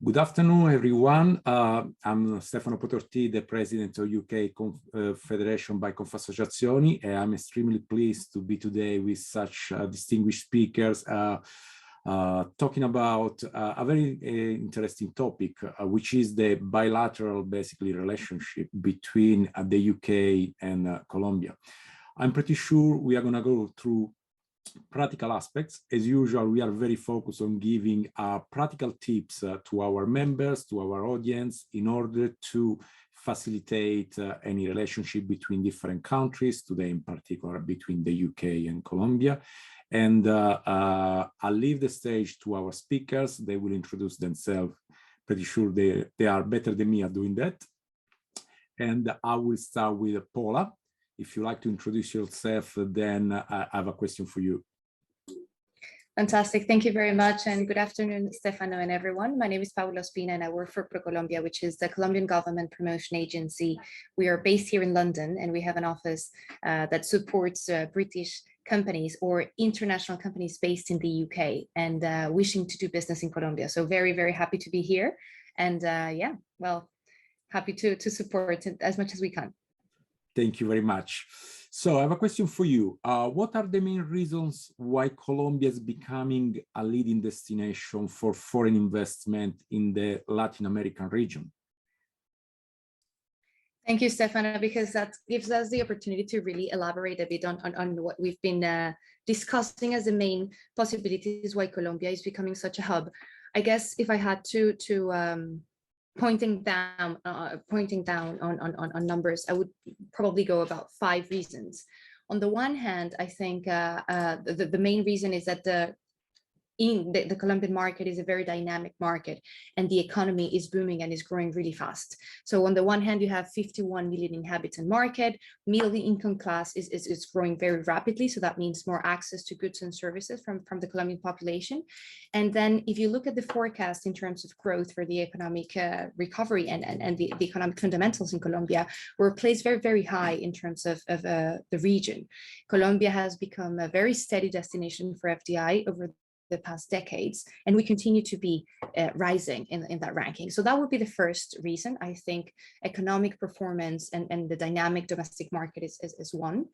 Good afternoon, everyone. I'm Stefano Potorti, the president of UK Federation by Confassociazioni, and I'm extremely pleased to be today with such distinguished speakers talking about a very interesting topic, which is the bilateral, basically, relationship between the UK and Colombia. I'm pretty sure we are going to go through practical aspects. As usual, we are very focused on giving practical tips to our members, to our audience, in order to facilitate any relationship between different countries, today in particular between the UK and Colombia. And I'll leave the stage to our speakers. They will introduce themselves. Pretty sure they are better than me at doing that. And I will start with Paula. If you like to introduce yourself, then I have a question for you. Fantastic. Thank you very much. And good afternoon, Stefano and everyone. My name is Paula Spina and I work for ProColombia, which is the Colombian government promotion agency. We are based here in London and we have an office that supports British companies or international companies based in the UK and wishing to do business in Colombia. So very, very happy to be here. And yeah, well, happy to support it as much as we can. Thank you very much. So I have a question for you. What are the main reasons why Colombia is becoming a leading destination for foreign investment in the Latin American region? Thank you, Stefano, because that gives us the opportunity to really elaborate a bit on what we've been discussing as the main possibilities why Colombia is becoming such a hub. I guess if I had to pointing down on numbers, I would probably go about 5 reasons. On the one hand, I think the main reason is that the Colombian market is a very dynamic market and the economy is booming and is growing really fast. So on the one hand, you have 51 million inhabitant market, middle income class is growing very rapidly. So that means more access to goods and services from the Colombian population. And then if you look at the forecast in terms of growth for the economic recovery and the economic fundamentals in Colombia, we're placed very, very high in terms of the region. Colombia has become a very steady destination for FDI over the past decades, and we continue to be rising in that ranking. So that would be the first reason. I think economic performance and the dynamic domestic market is one.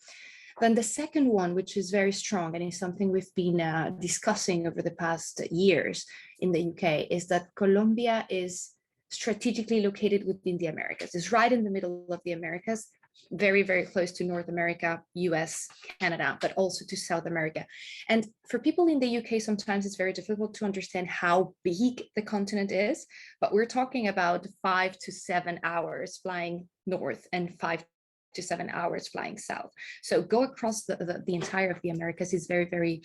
Then the second one, which is very strong and is something we've been discussing over the past years in the UK, is that Colombia is strategically located within the Americas. It's right in the middle of the Americas, very, very close to North America, US, Canada, but also to South America. And for people in the UK, sometimes it's very difficult to understand how big the continent is, but we're talking about 5 to 7 hours flying north and 5 to 7 hours flying south. So go across the entire of the Americas is very, very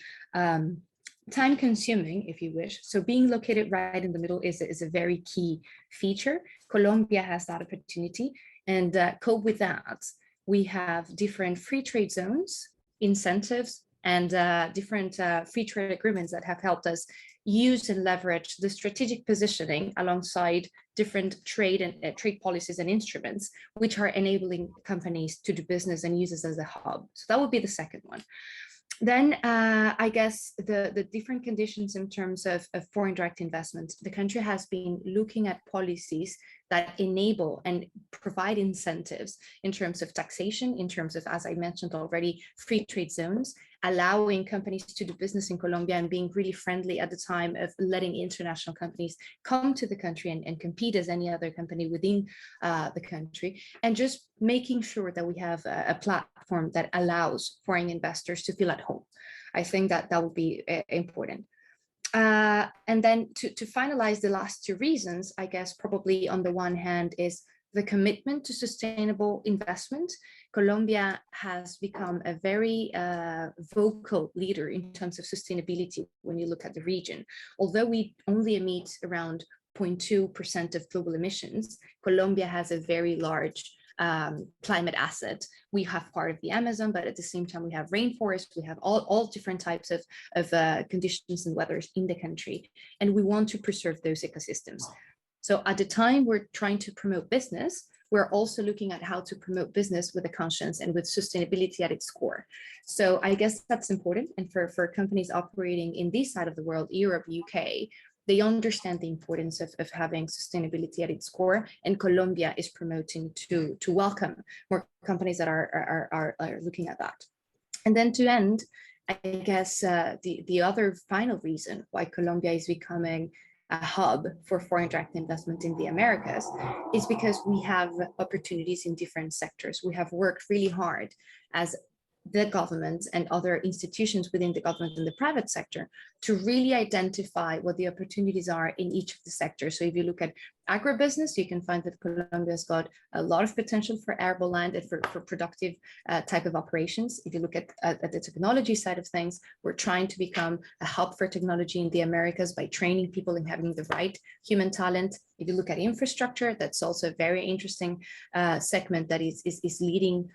time consuming, if you wish. So being located right in the middle is a very key feature. Colombia has that opportunity. And cope with that, we have different free trade zones, incentives, and different free trade agreements that have helped us use and leverage the strategic positioning alongside different trade and trade policies and instruments, which are enabling companies to do business and use us as a hub. So that would be the second one. Then I guess the different conditions in terms of foreign direct investment, the country has been looking at policies that enable and provide incentives in terms of taxation, in terms of, as I mentioned already, free trade zones, allowing companies to do business in Colombia and being really friendly at the time of letting international companies come to the country and compete as any other company within the country, and just making sure that we have a platform that allows foreign investors to feel at home. I think that would be important. And then to finalize the last 2 reasons, I guess probably on the one hand is the commitment to sustainable investment. Colombia has become a very vocal leader in terms of sustainability when you look at the region. Although we only emit around 0.2% of global emissions, Colombia has a very large climate asset. We have part of the Amazon, but at the same time we have rainforest, we have all different types of conditions and weathers in the country, and we want to preserve those ecosystems. So at the time we're trying to promote business, we're also looking at how to promote business with a conscience and with sustainability at its core. So I guess that's important. And for companies operating in this side of the world, Europe, UK, They understand the importance of having sustainability at its core, and Colombia is promoting to welcome more companies that are looking at that. And then to end, I guess the other final reason why Colombia is becoming a hub for foreign direct investment in the Americas is because we have opportunities in different sectors. We have worked really hard as the government and other institutions within the government and the private sector to really identify what the opportunities are in each of the sectors. So if you look at agribusiness, you can find that Colombia's got a lot of potential for arable land and for productive type of operations. If you look at the technology side of things, we're trying to become a hub for technology in the Americas by training people and having the right human talent. If you look at infrastructure, that's also a very interesting segment that is leading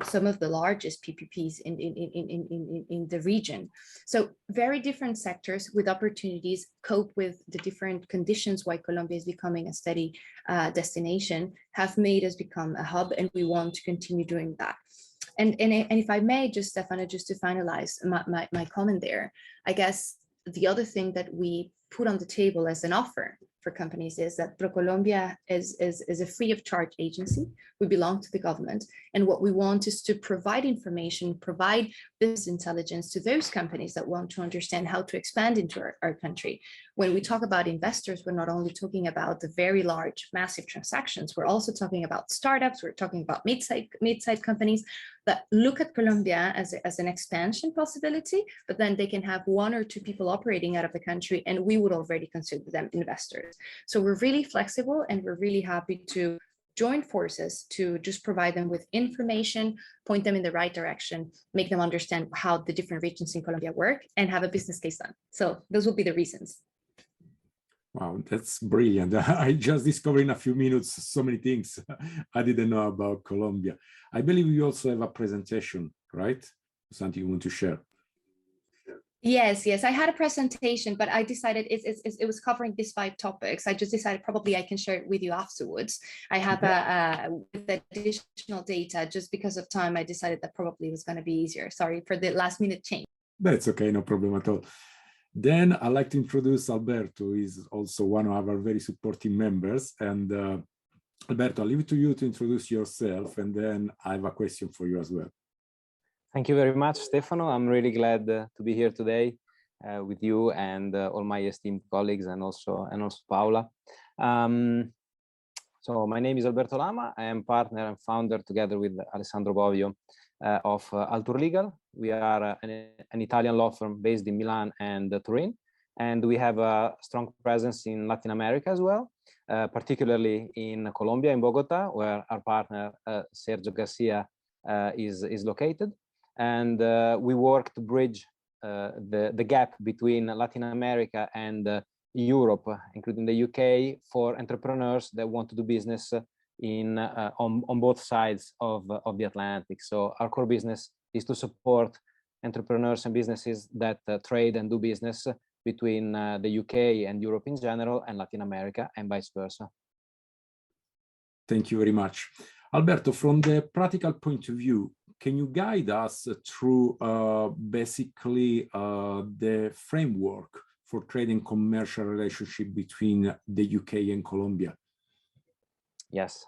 some of the largest PPPs in the region. So very different sectors with opportunities cope with the different conditions why Colombia is becoming a steady destination have made us become a hub, and we want to continue doing that. And if I may, just Stefano, just to finalize my comment there, I guess the other thing that we put on the table as an offer for companies is that ProColombia is a free of charge agency. We belong to the government. And what we want is to provide information, provide business intelligence to those companies that want to understand how to expand into our country. When we talk about investors, we're not only talking about the very large, massive transactions, we're also talking about startups, we're talking about mid-sized companies that look at Colombia as an expansion possibility, but then they can have one or two people operating out of the country, and we would already consider them investors. So we're really flexible, and we're really happy to join forces to just provide them with information, point them in the right direction, make them understand how the different regions in Colombia work, and have a business case done. So those will be the reasons. Wow, that's brilliant. I just discovered in a few minutes so many things I didn't know about Colombia. I believe you also have a presentation, right? Something you want to share. Yes, I had a presentation, but I decided it was covering these 5 topics. I just decided probably I can share it with you afterwards. I have with additional data. Just because of time, I decided that probably was going to be easier. Sorry for the last minute change. That's okay, no problem at all. Then I'd like to introduce Alberto, who is also one of our very supporting members. And Alberto, I'll leave it to you to introduce yourself, and then I have a question for you as well. Thank you very much, Stefano. I'm really glad to be here today with you and all my esteemed colleagues, and also Paula. So my name is Alberto Lama. I am partner and founder, together with Alessandro Bovio, of Altur Legal. We are an Italian law firm based in Milan and Turin, and we have a strong presence in Latin America as well, particularly in Colombia, in Bogota, where our partner Sergio Garcia is located. And we work to bridge the gap between Latin America and Europe, including the UK, for entrepreneurs that want to do business on both sides of the Atlantic. So our core business is to support entrepreneurs and businesses that trade and do business between the UK and Europe in general, and Latin America, and vice versa. Thank you very much. Alberto, from the practical point of view, can you guide us through basically the framework for trade and commercial relationship between the UK and Colombia? Yes,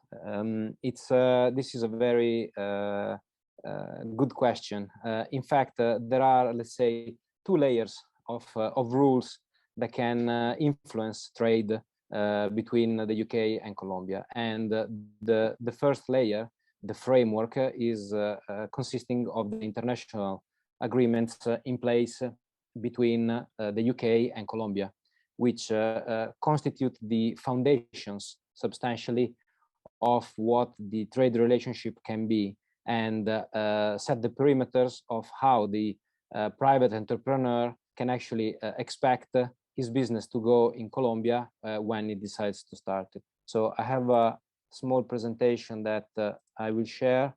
this is a very good question. In fact, there are, let's say, 2 layers of rules that can influence trade between the UK and Colombia. And the first layer, the framework, is consisting of the international agreements in place between the UK and Colombia, which constitute the foundations substantially of what the trade relationship can be, and set the perimeters of how the private entrepreneur can actually expect his business to go in Colombia when he decides to start it. So I have a small presentation that I will share.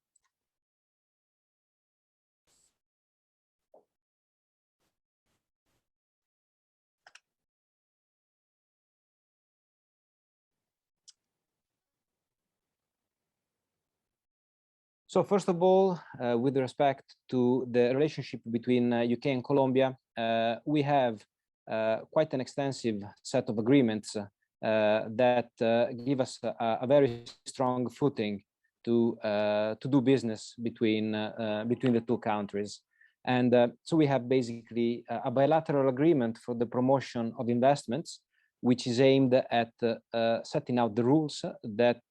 So first of all, with respect to the relationship between UK and Colombia, we have quite an extensive set of agreements that give us a very strong footing to do business between the two countries. And so we have basically a bilateral agreement for the promotion of investments, which is aimed at setting out the rules that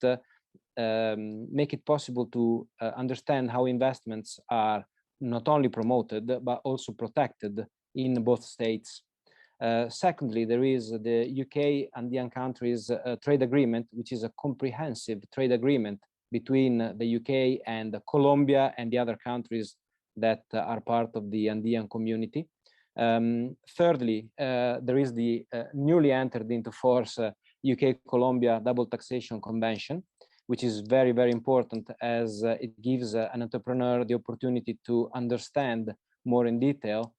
make it possible to understand how investments are not only promoted, but also protected in both states. Secondly, there is the UK Andean countries trade agreement, which is a comprehensive trade agreement between the UK and Colombia and the other countries that are part of the Andean community. Thirdly, there is the newly entered into force UK-Colombia Double Taxation Convention, which is very, very important as it gives an entrepreneur the opportunity to understand more in detail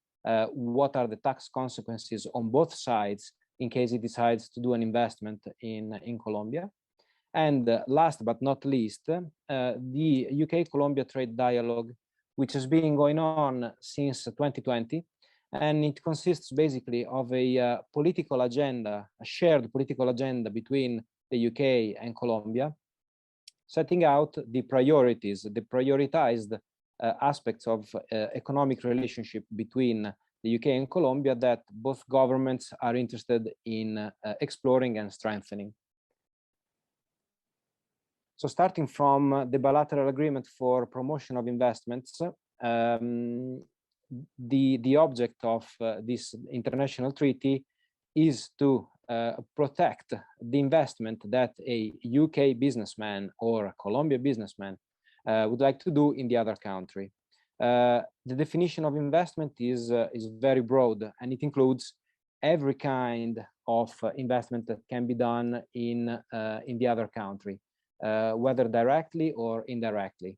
what are the tax consequences on both sides in case he decides to do an investment in Colombia. And last but not least, the UK-Colombia trade dialogue, which has been going on since 2020. And it consists basically of a political agenda, a shared political agenda between the UK and Colombia, setting out the priorities, the prioritized aspects of economic relationship between the UK and Colombia that both governments are interested in exploring and strengthening. So starting from the bilateral agreement for promotion of investments, the object of this international treaty is to protect the investment that a UK businessman or a Colombia businessman would like to do in the other country. The definition of investment is very broad, and it includes every kind of investment that can be done in the other country, whether directly or indirectly.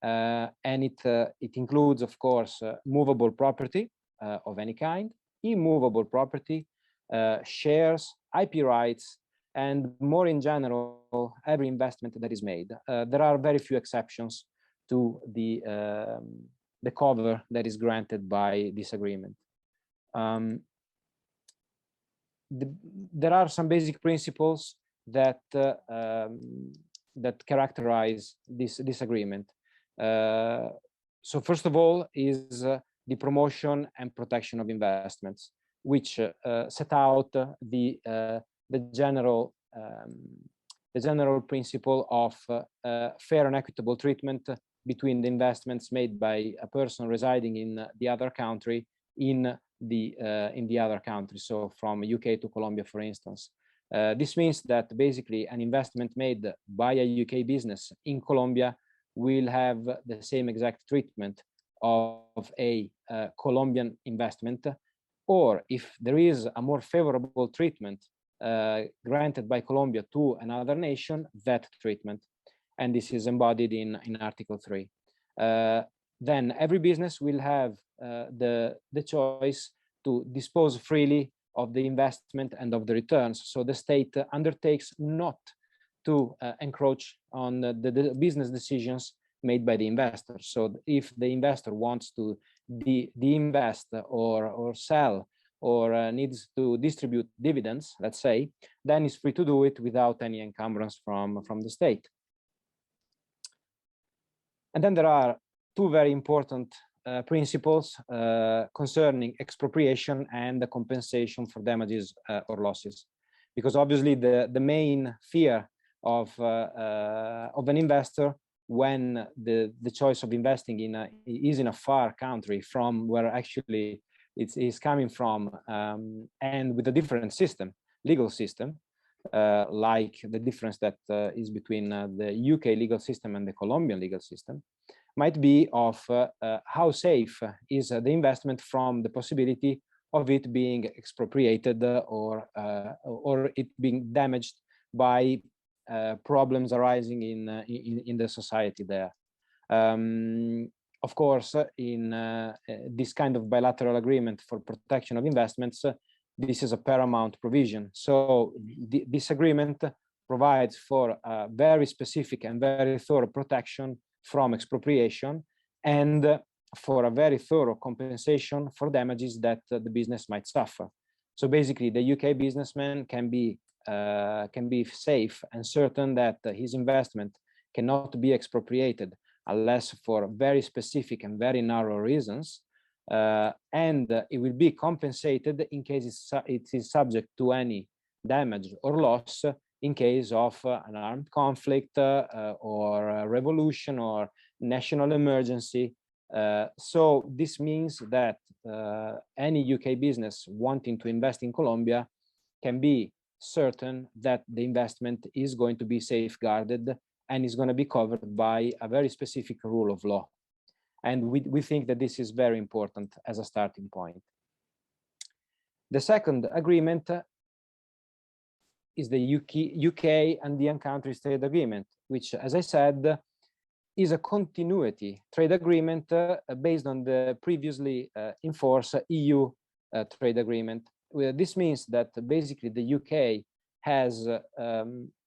And it includes, of course, movable property of any kind, immovable property, shares, IP rights, and more in general, every investment that is made. There are very few exceptions to the cover that is granted by this agreement. There are some basic principles that that characterize this agreement. So first of all is the promotion and protection of investments, which set out the general principle of fair and equitable treatment between the investments made by a person residing in the other country in the other country. So from UK to Colombia, for instance. This means that basically an investment made by a UK business in Colombia will have the same exact treatment of a Colombian investment, or if there is a more favorable treatment granted by Colombia to another nation, that treatment. And this is embodied in Article 3. Then every business will have the choice to dispose freely of the investment and of the returns. So the state undertakes not to encroach on the business decisions made by the investor. So if the investor wants to de-invest or sell or needs to distribute dividends, let's say, then it's free to do it without any encumbrance from the state. And then there are two very important principles concerning expropriation and the compensation for damages or losses, because obviously the main fear of an investor when the choice of investing is in a far country from where actually it is coming from, and with a different system, legal system, like the difference that is between the UK legal system and the Colombian legal system, might be of how safe is the investment from the possibility of it being expropriated or it being damaged by problems arising in the society there. Of course, in this kind of bilateral agreement for protection of investments, this is a paramount provision. So this agreement provides for a very specific and very thorough protection from expropriation and for a very thorough compensation for damages that the business might suffer. So basically, the UK businessman can be safe and certain that his investment cannot be expropriated unless for very specific and very narrow reasons, and it will be compensated in case it is subject to any damage or loss in case of an armed conflict or a revolution or national emergency. So this means that any UK business wanting to invest in Colombia can be certain that the investment is going to be safeguarded and is going to be covered by a very specific rule of law. And we think that this is very important as a starting point. The second agreement is the UK and countries trade agreement, which, as I said, is a continuity trade agreement based on the previously enforced EU trade agreement. This means that basically the UK has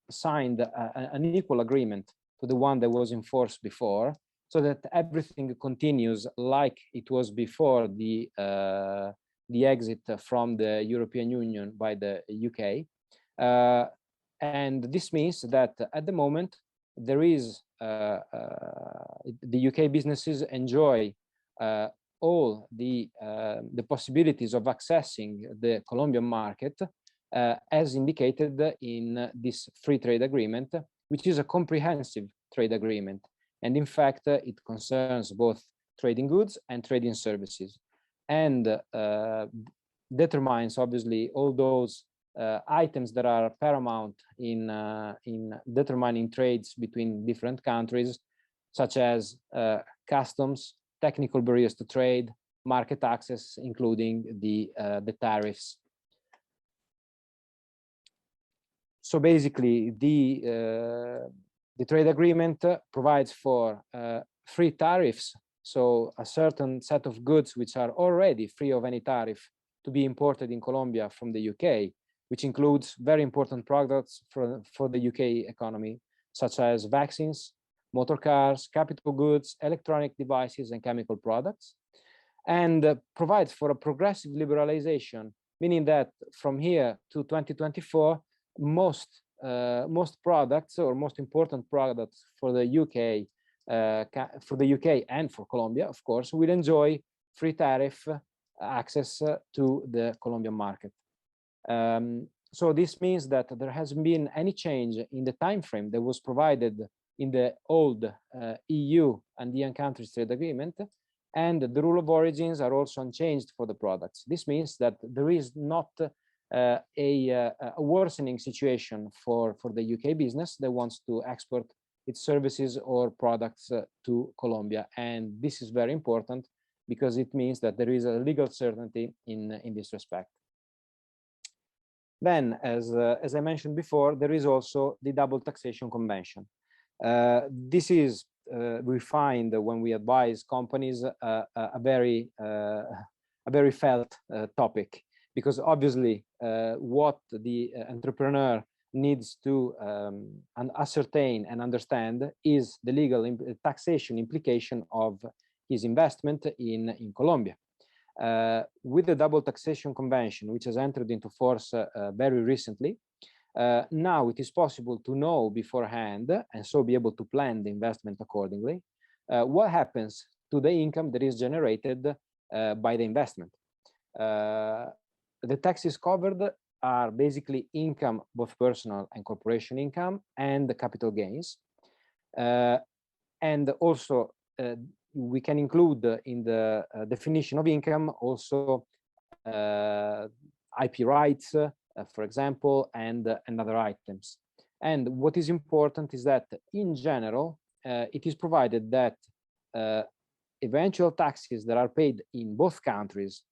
signed an equal agreement to the one that was enforced before, so that everything continues like it was before the exit from the European Union by the UK. And this means that at the moment there is the UK businesses enjoy all the possibilities of accessing the Colombian market as indicated in this free trade agreement, which is a comprehensive trade agreement. And in fact, it concerns both trading goods and trading services, and determines obviously all those items that are paramount in determining trades between different countries, such as customs, technical barriers to trade, market access, including the tariffs. So basically, the trade agreement provides for free tariffs. So a certain set of goods which are already free of any tariff to be imported in Colombia from the UK, which includes very important products for the UK economy, such as vaccines, motor cars, capital goods, electronic devices, and chemical products, and provides for a progressive liberalization, meaning that from here to 2024, most products or most important products for the UK and for Colombia, of course, will enjoy free tariff access to the Colombian market. So this means that there hasn't been any change in the time frame that was provided in the old EU and countries trade agreement, and the rule of origins are also unchanged for the products. This means that there is not a worsening situation for the UK business that wants to export its services or products to Colombia, and this is very important because it means that there is a legal certainty in this respect. Then, as I mentioned before, there is also the double taxation convention. This is, we find when we advise companies, a very felt topic, because obviously what the entrepreneur needs to ascertain and understand is the legal taxation implication of his investment in Colombia. With the double taxation convention, which has entered into force very recently, now it is possible to know beforehand, and so be able to plan the investment accordingly, what happens to the income that is generated by the investment. The taxes covered are basically income, both personal and corporation income, and the capital gains. And also, we can include in the definition of income also IP rights, for example, and other items. And what is important is that, in general, it is provided that eventual taxes that are paid in both countries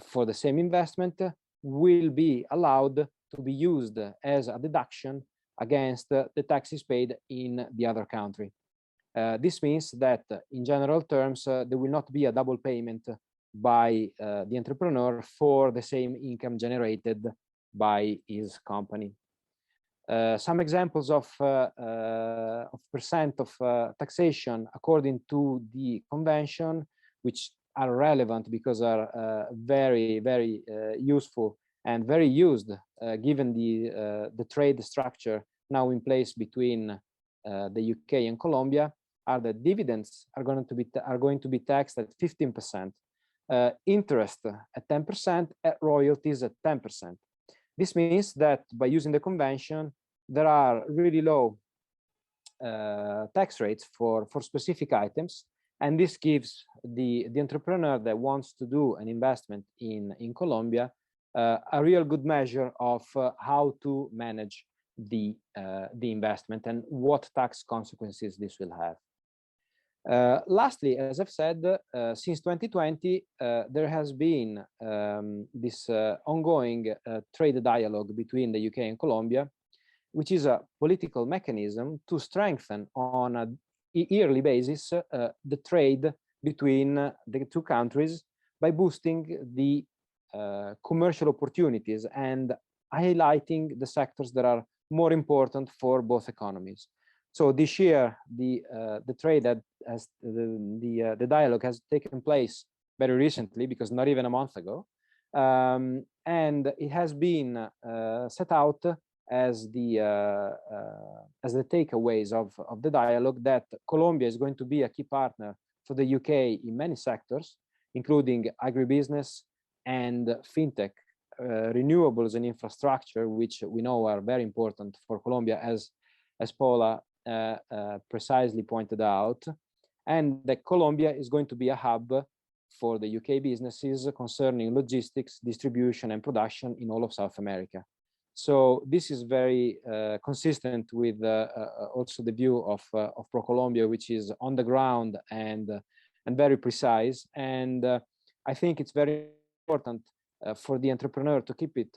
for the same investment will be allowed to be used as a deduction against the taxes paid in the other country. This means that, in general terms, there will not be a double payment by the entrepreneur for the same income generated by his company. Some examples of percent of taxation according to the convention, which are relevant because are very, very useful and very used, given the trade structure now in place between the UK and Colombia, are that dividends are going to be taxed at 15%, interest at 10%, and royalties at 10%. This means that by using the convention, there are really low tax rates for specific items, and this gives the entrepreneur that wants to do an investment in Colombia a real good measure of how to manage the investment and what tax consequences this will have. Lastly, as I've said, since 2020, there has been this ongoing trade dialogue between the UK and Colombia, which is a political mechanism to strengthen on a yearly basis the trade between the two countries by boosting the commercial opportunities and highlighting the sectors that are more important for both economies. So this year, the trade that has the dialogue has taken place very recently, because not even a month ago, and it has been set out as the takeaways of the dialogue that Colombia is going to be a key partner for the UK in many sectors, including agribusiness and fintech, renewables and infrastructure, which we know are very important for Colombia, as Paula precisely pointed out, and that Colombia is going to be a hub for the UK businesses concerning logistics, distribution, and production in all of South America. So this is very consistent with also the view of ProColombia, which is on the ground and very precise. And I think it's very important for the entrepreneur to keep it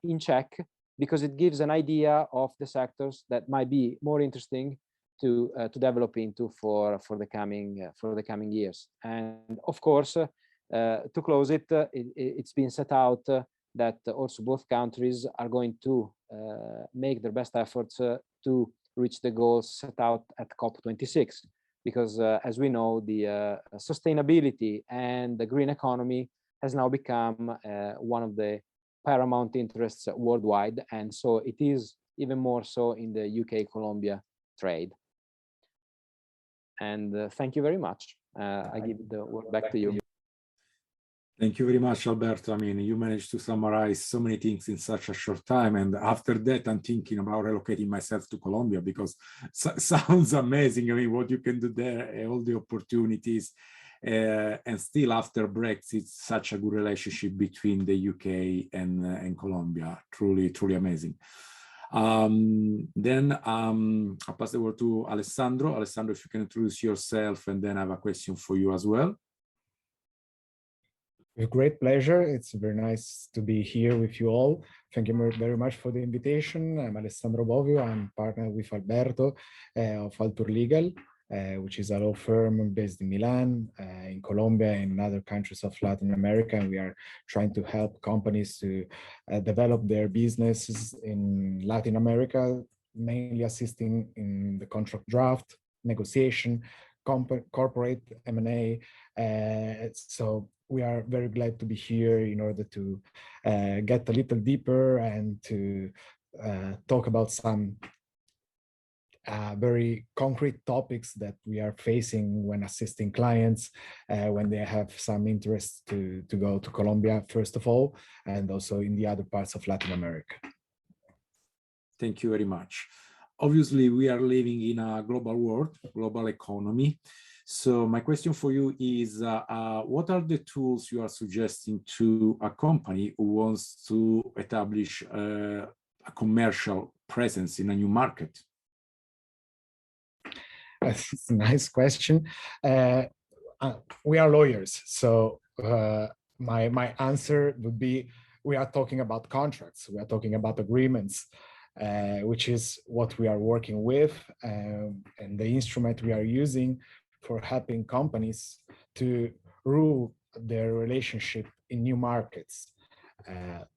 in check, because it gives an idea of the sectors that might be more interesting to develop into for the coming years. And of course, to close it, it's been set out that also both countries are going to make their best efforts to reach the goals set out at COP26, because as we know, the sustainability and the green economy has now become one of the paramount interests worldwide, and so it is even more so in the UK-Colombia trade. And thank you very much. I give the word back to you. Thank you very much, Alberto. I mean, you managed to summarize so many things in such a short time. And after that, I'm thinking about relocating myself to Colombia, because sounds amazing. I mean, what you can do there, all the opportunities. And still after Brexit, such a good relationship between the UK and Colombia. Truly, truly amazing. Then I'll pass the word to Alessandro. Alessandro, if you can introduce yourself, and then I have a question for you as well. With great pleasure. It's very nice to be here with you all. Thank you very much for the invitation. I'm Alessandro Bovio. I'm partner with Alberto of Altur Legal, which is a law firm based in Milan, in Colombia, and in other countries of Latin America. And we are trying to help companies to develop their businesses in Latin America, mainly assisting in the contract draft, negotiation, corporate M&A. So we are very glad to be here in order to get a little deeper and to talk about some very concrete topics that we are facing when assisting clients when they have some interest to go to Colombia, first of all, and also in the other parts of Latin America. Thank you very much. Obviously, we are living in a global world, global economy. So my question for you is, what are the tools you are suggesting to a company who wants to establish a commercial presence in a new market? That's a nice question. We are lawyers, so my answer would be, we are talking about contracts, we are talking about agreements, which is what we are working with, and the instrument we are using for helping companies to rule their relationship in new markets.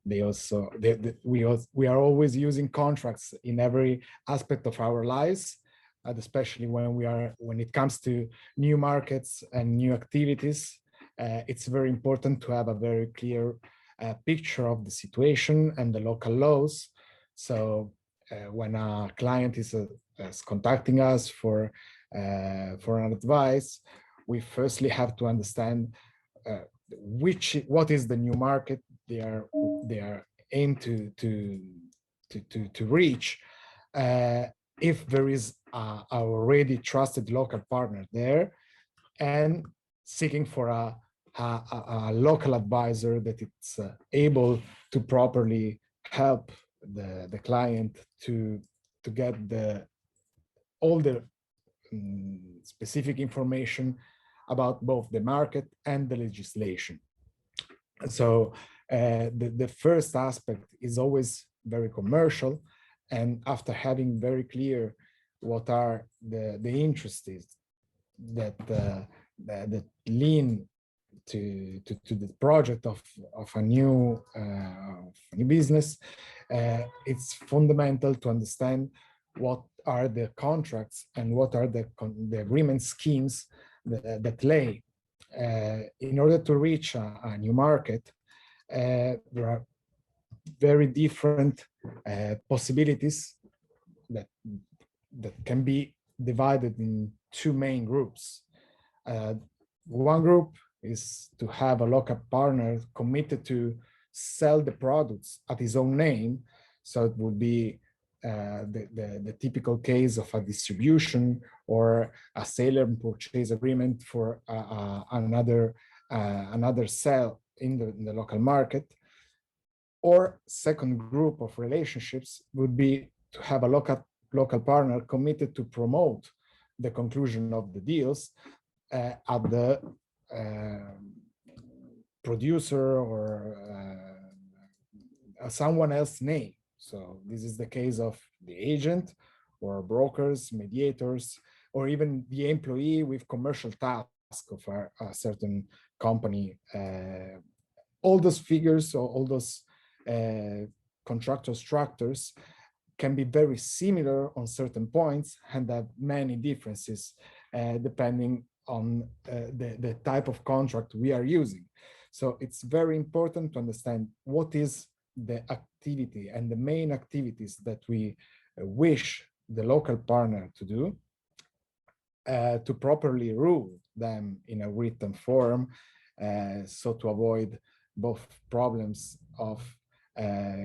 We are always using contracts in every aspect of our lives, especially when it comes to new markets and new activities. It's very important to have a very clear a picture of the situation and the local laws. So when a client is contacting us for an advice, we firstly have to understand what is the new market they are aimed to reach. If there is a already trusted local partner there, and seeking for a local advisor that it's able to properly help the client to get all the specific information about both the market and the legislation. So the first aspect is always very commercial, and after having very clear what are the interests that lean to the project of a new business, it's fundamental to understand what are the contracts and what are the agreement schemes that lay. In order to reach a new market, there are very different possibilities that can be divided in two main groups. One group is to have a local partner committed to sell the products at his own name. So it would be the typical case of a distribution or a sale and purchase agreement for another sale in the local market. Or second group of relationships would be to have a local partner committed to promote the conclusion of the deals at the producer or someone else's name. So this is the case of the agent or brokers, mediators, or even the employee with commercial task of a certain company. All those figures or all those contractual structures can be very similar on certain points and have many differences depending on the type of contract we are using. So it's very important to understand what is the activity and the main activities that we wish the local partner to do, to properly rule them in a written form, so to avoid both problems of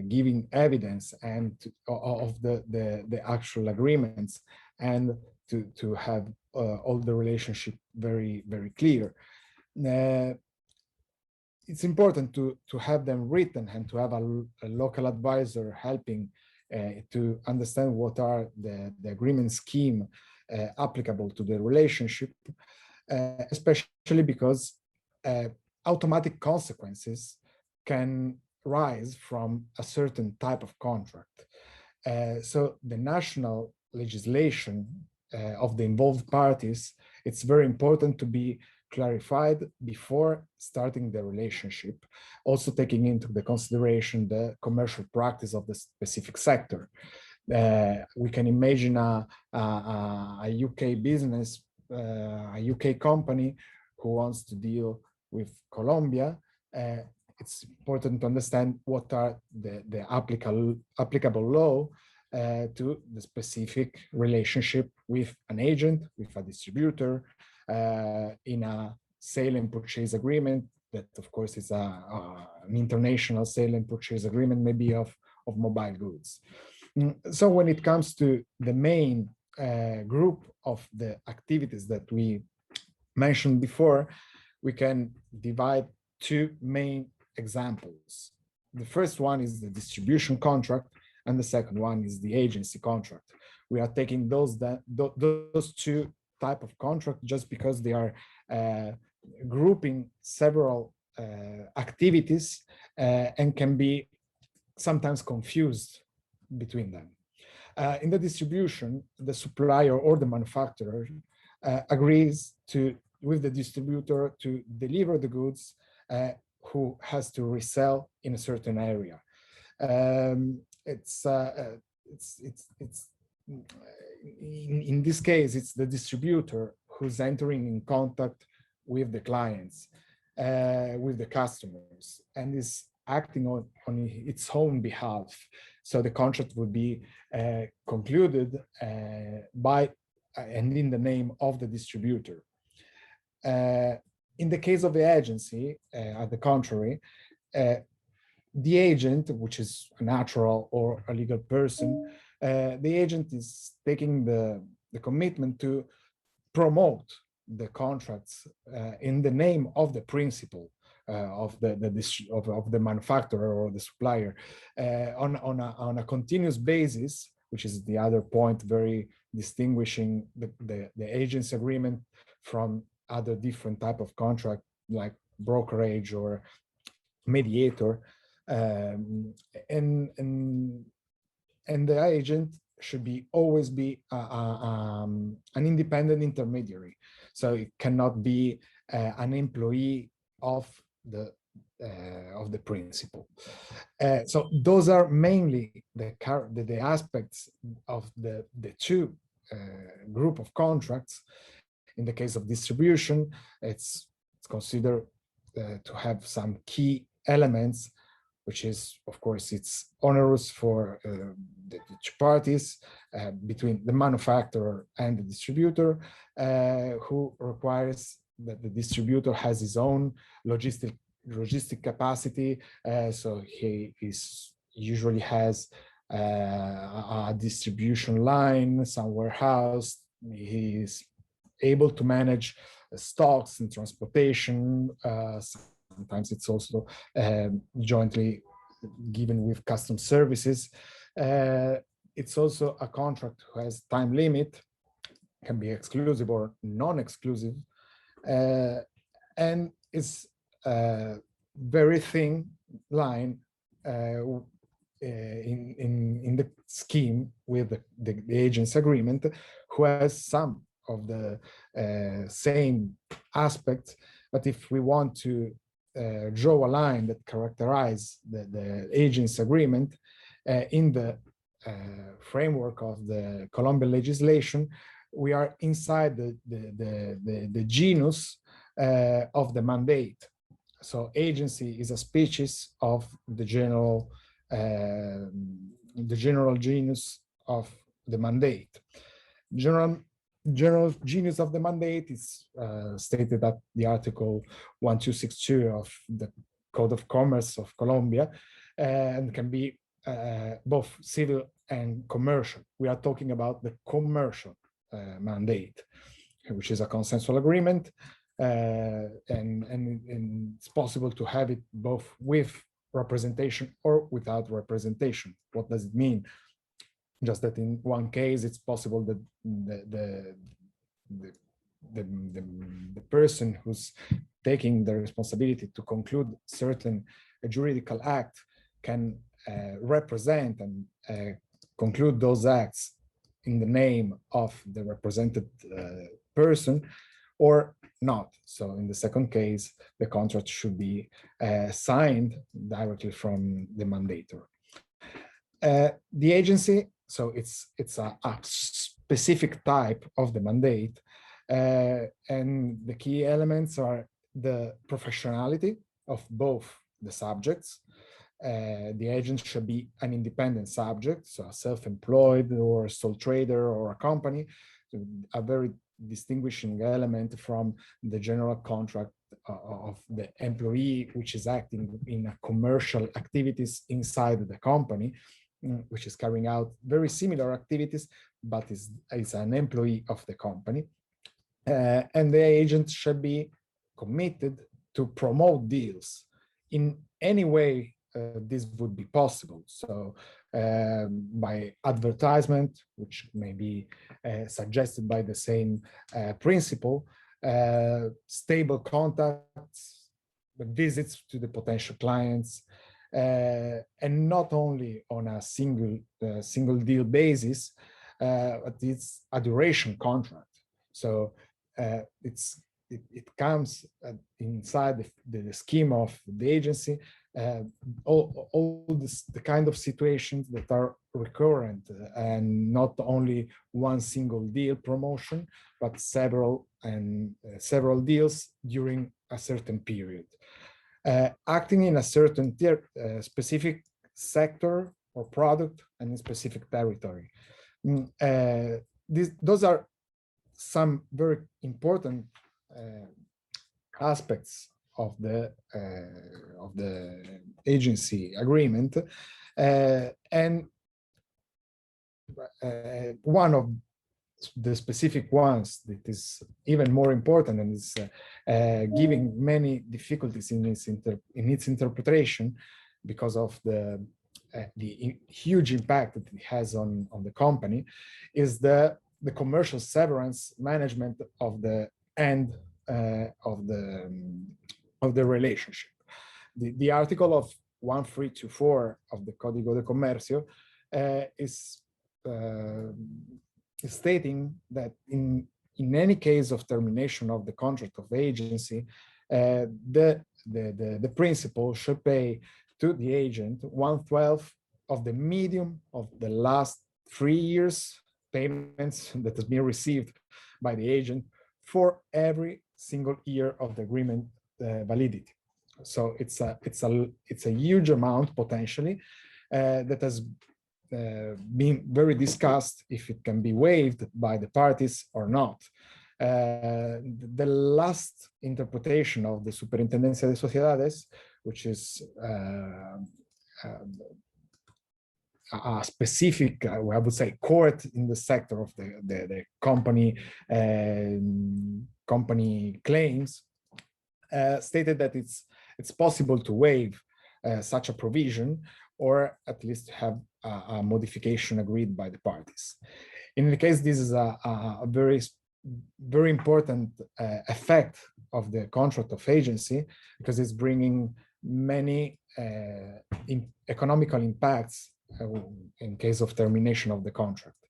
giving evidence and of the actual agreements, and to have all the relationship very, very clear. It's important to have them written and to have a local advisor helping to understand what are the agreement scheme applicable to the relationship, especially because automatic consequences can rise from a certain type of contract. So the national legislation of the involved parties, it's very important to be clarified before starting the relationship, also taking into the consideration the commercial practice of the specific sector. We can imagine a UK business, a UK company who wants to deal with Colombia. It's important to understand what are the applicable law to the specific relationship with an agent, with a distributor, in a sale and purchase agreement that, of course, is an international sale and purchase agreement, maybe of mobile goods. So when it comes to the main group of the activities that we mentioned before, we can divide two main examples. The first one is the distribution contract, and the second one is the agency contract. We are taking those two type of contract just because they are grouping several activities and can be sometimes confused between them. In the distribution, the supplier or the manufacturer agrees with the distributor to deliver the goods who has to resell in a certain area. In this case, it's the distributor who's entering in contact with the clients, with the customers, and is acting on its own behalf. So the contract would be concluded by and in the name of the distributor. In the case of the agency, at the contrary, the agent, which is a natural or a legal person, the agent is taking the commitment to promote the contracts in the name of the principal of the manufacturer or the supplier on a continuous basis, which is the other point very distinguishing the agency agreement from other different type of contract like brokerage or mediator, and the agent should always be an independent intermediary. So it cannot be an employee of the principal. So those are mainly the aspects of the two group of contracts. In the case of distribution, it's considered to have some key elements, which is, of course, it's onerous for the parties between the manufacturer and the distributor, who requires that the distributor has his own logistic capacity. So he usually has a distribution line, some warehouse. He is able to manage stocks and transportation. Sometimes it's also jointly given with custom services. It's also a contract who has time limit, can be exclusive or non-exclusive, and it's a very thin line in the scheme with the agent's agreement, who has some of the same aspects. But if we want to draw a line that characterize the agent's agreement in the framework of the Colombian legislation, we are inside the genus of the mandate. So agency is a species of the general genus of the mandate. General genus of the mandate is stated at the article 1262 of the Code of Commerce of Colombia, and can be both civil and commercial. We are talking about the commercial mandate, which is a consensual agreement, and it's possible to have it both with representation or without representation. What does it mean? Just that in one case, it's possible that the person who's taking the responsibility to conclude certain juridical act can represent and conclude those acts in the name of the represented person, or not. So in the second case, the contract should be signed directly from the mandator. The agency, so it's a specific type of the mandate, and the key elements are the professionality of both the subjects. The agent should be an independent subject, so a self-employed or sole trader or a company, so a very distinguishing element from the general contract of the employee, which is acting in a commercial activities inside the company, which is carrying out very similar activities, but is an employee of the company. And the agent should be committed to promote deals in any way this would be possible. So by advertisement, which may be suggested by the same principle, stable contacts, visits to the potential clients, and not only on a single deal basis, but it's a duration contract. So it comes inside the scheme of the agency, all the kind of situations that are recurrent, and not only one single deal promotion, but several deals during a certain period. acting in a certain specific sector or product and in specific territory. Those are some very important aspects of the agency agreement, and one of the specific ones that is even more important and is giving many difficulties in its interpretation because of the huge impact that it has on the company, is the commercial severance management of the end of the relationship. The article of 1324 of the Código de Comercio is stating that in any case of termination of the contract of agency, the principal should pay to the agent 1/12 of the medium of the last 3 years payments that has been received by the agent for every single year of the agreement validity. So it's a huge amount potentially that has been very discussed if it can be waived by the parties or not. The last interpretation of the Superintendencia de Sociedades, which is a specific, I would say, court in the sector of the company claims, stated that it's possible to waive such a provision, or at least have a modification agreed by the parties. In any case, this is a very important effect of the contract of agency, because it's bringing many economical impacts in case of termination of the contract.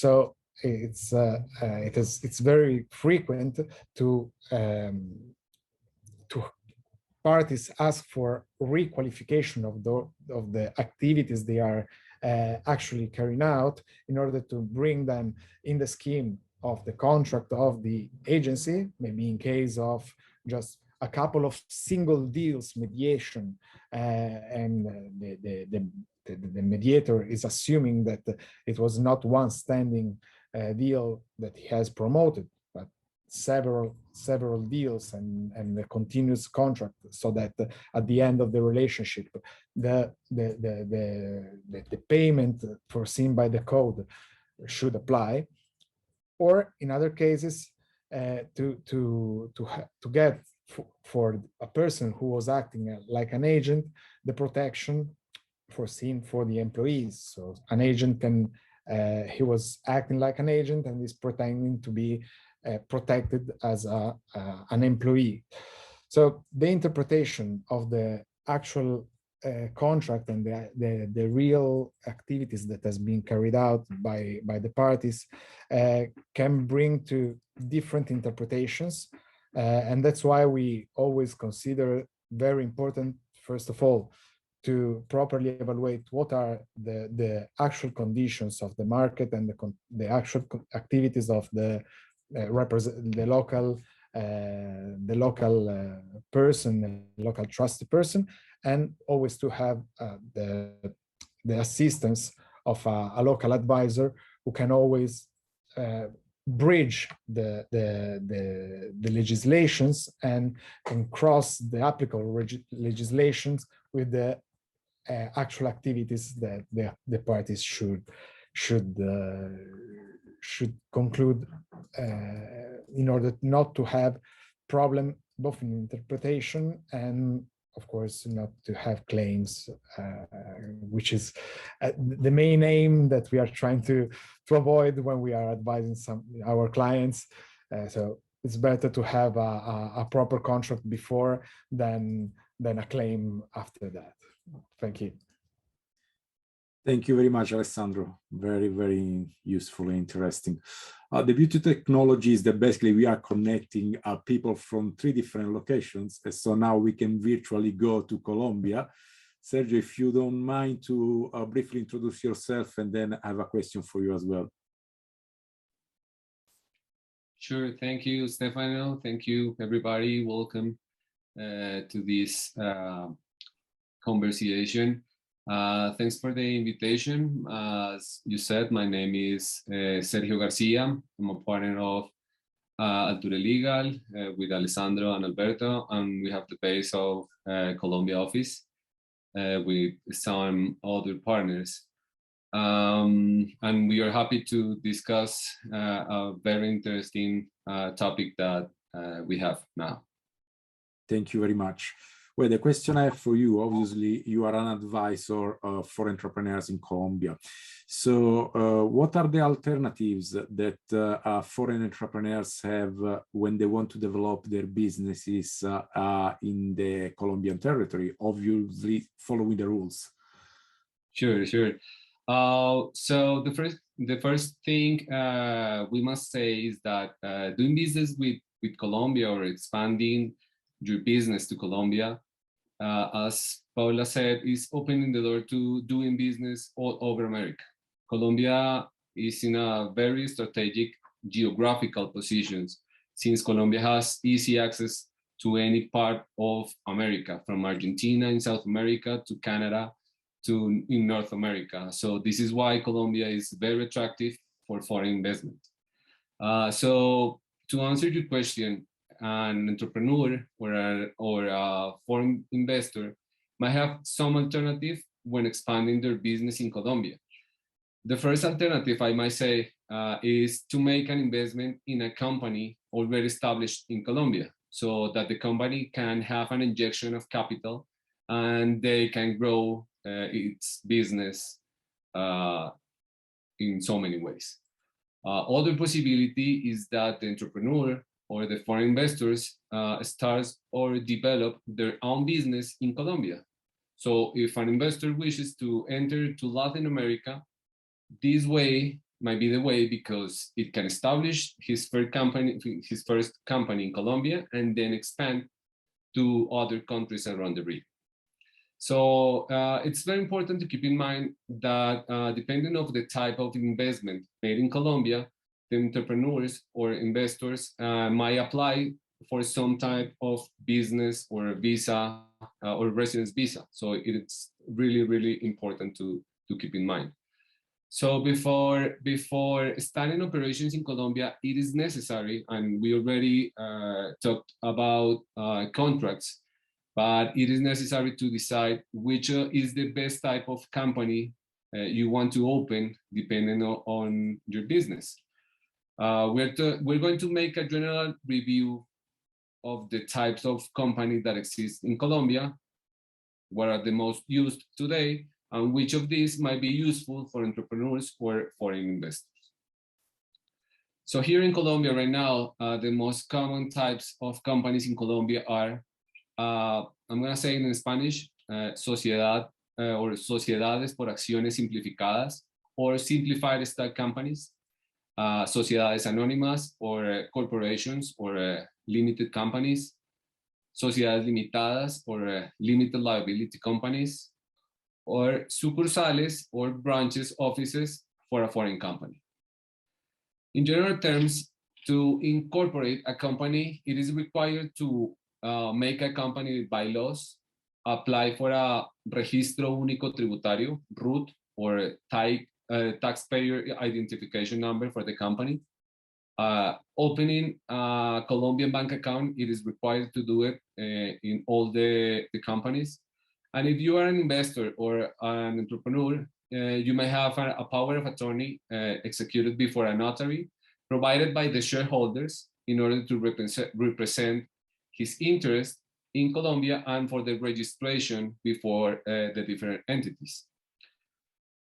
So it's very frequent to parties ask for requalification of the activities they are actually carrying out in order to bring them in the scheme of the contract of the agency, maybe in case of just a couple of single deals mediation, and the mediator is assuming that it was not one standing deal that he has promoted, but several deals and a continuous contract, so that at the end of the relationship, the payment foreseen by the code should apply. Or in other cases, to get for a person who was acting like an agent, the protection foreseen for the employees. So an agent can, he was acting like an agent and is pretending to be protected as an employee. So the interpretation of the actual contract and the real activities that has been carried out by the parties can bring to different interpretations, and that's why we always consider very important, first of all, to properly evaluate what are the actual conditions of the market and the actual activities of the local person, the local trusted person, and always to have the assistance of a local advisor who can always bridge the legislations and cross the applicable legislations with the actual activities that the parties should conclude, in order not to have problem both in interpretation and, of course, not to have claims, which is the main aim that we are trying to avoid when we are advising our clients. So it's better to have a proper contract before than a claim after that. Thank you. Thank you very much, Alessandro. Very, very useful and interesting. The beauty of technology is that basically we are connecting people from 3 different locations. And so now we can virtually go to Colombia. Sergio, if you don't mind to briefly introduce yourself, and then I have a question for you as well. Sure. Thank you, Stefano. Thank you, everybody. Welcome to this conversation. Thanks for the invitation. As you said, my name is Sergio Garcia. I'm a partner of Alture Legal with Alessandro and Alberto, and we have the base of Colombia office with some other partners. And we are happy to discuss a very interesting topic that we have now. Thank you very much. Well, the question I have for you, obviously, you are an advisor for entrepreneurs in Colombia. So what are the alternatives that foreign entrepreneurs have when they want to develop their businesses in the Colombian territory, obviously following the rules? Sure. So the first thing we must say is that doing business with Colombia or expanding your business to Colombia, as Paula said, is opening the door to doing business all over America. Colombia is in a very strategic geographical positions, since Colombia has easy access to any part of America, from Argentina in South America to Canada to in North America. So this is why Colombia is very attractive for foreign investment. So to answer your question, an entrepreneur or a foreign investor might have some alternative when expanding their business in Colombia. The first alternative, I might say, is to make an investment in a company already established in Colombia, so that the company can have an injection of capital and they can grow its business in so many ways. Other possibility is that the entrepreneur or the foreign investors starts or develop their own business in Colombia. So if an investor wishes to enter to Latin America, this way might be the way, because it can establish his first company in Colombia and then expand to other countries around the region. So it's very important to keep in mind that depending on the type of investment made in Colombia, the entrepreneurs or investors might apply for some type of business or a visa or residence visa. So it's really, really important to keep in mind. So before starting operations in Colombia, it is necessary, and we already talked about contracts, but it is necessary to decide which is the best type of company you want to open depending on your business. We're going to make a general review of the types of companies that exist in Colombia, what are the most used today, and which of these might be useful for entrepreneurs or foreign investors. So here in Colombia right now, the most common types of companies in Colombia are, I'm going to say in Spanish, sociedad or sociedades por acciones simplificadas, or simplified stock companies, sociedades anónimas or corporations or limited companies, sociedades limitadas or limited liability companies, or sucursales or branches offices for a foreign company. In general terms, to incorporate a company, it is required to make a company by laws, apply for a registro único tributario, RUT, or taxpayer identification number for the company. Opening a Colombian bank account, it is required to do it in all the companies. And if you are an investor or an entrepreneur, you may have a power of attorney executed before a notary, provided by the shareholders in order to represent his interest in Colombia and for the registration before the different entities.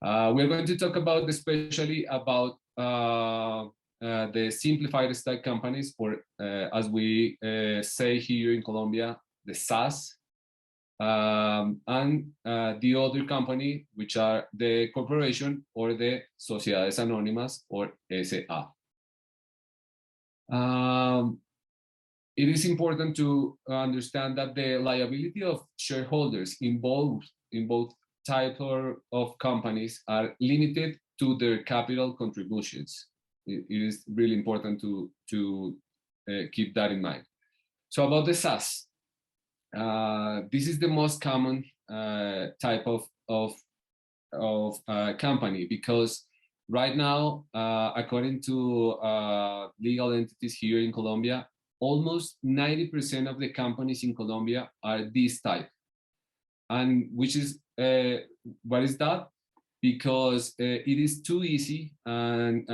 We're going to talk about especially about the simplified stock companies, or as we say here in Colombia, the SAS, and the other company, which are the corporation or the sociedades anónimas, or SA. It is important to understand that the liability of shareholders involved in both types of companies are limited to their capital contributions. It is really important to keep that in mind. So about the SAS. This is the most common type of company, because right now, according to legal entities here in Colombia, almost 90% of the companies in Colombia are this type. And which is, what is that? Because it is too easy, and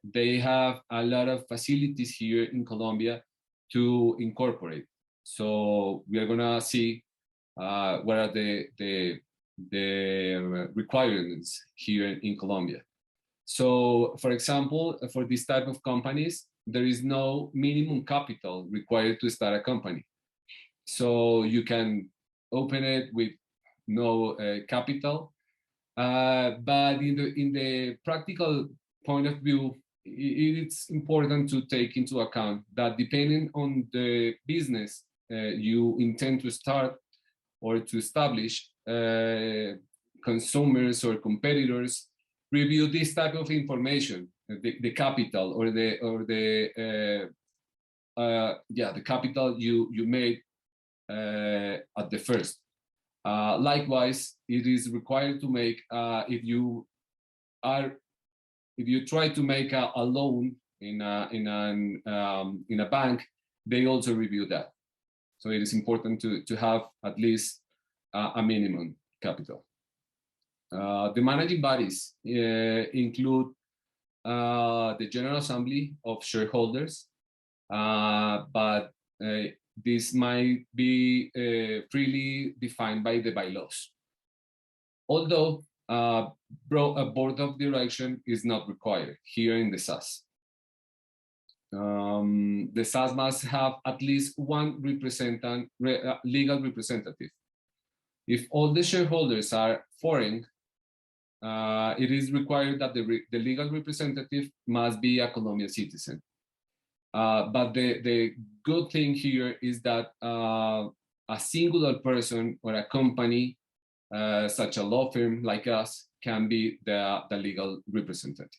they have a lot of facilities here in Colombia to incorporate. So we are gonna see what are the requirements here in Colombia. So, for example, for this type of companies, there is no minimum capital required to start a company. So you can open it with no capital, but in the practical point of view, it's important to take into account that depending on the business you intend to start or to establish, consumers or competitors review this type of information, the capital or the capital you made at the first. Likewise, it is required to make if you try to make a loan in a bank, they also review that. So it is important to have at least a minimum capital. The managing bodies include the General Assembly of Shareholders, but this might be freely defined by the bylaws. Although a board of direction is not required here in the SAS. The SAS must have at least one legal representative. If all the shareholders are foreign, it is required that the legal representative must be a Colombian citizen. But the good thing here is that a singular person or a company, such a law firm like us, can be the legal representative.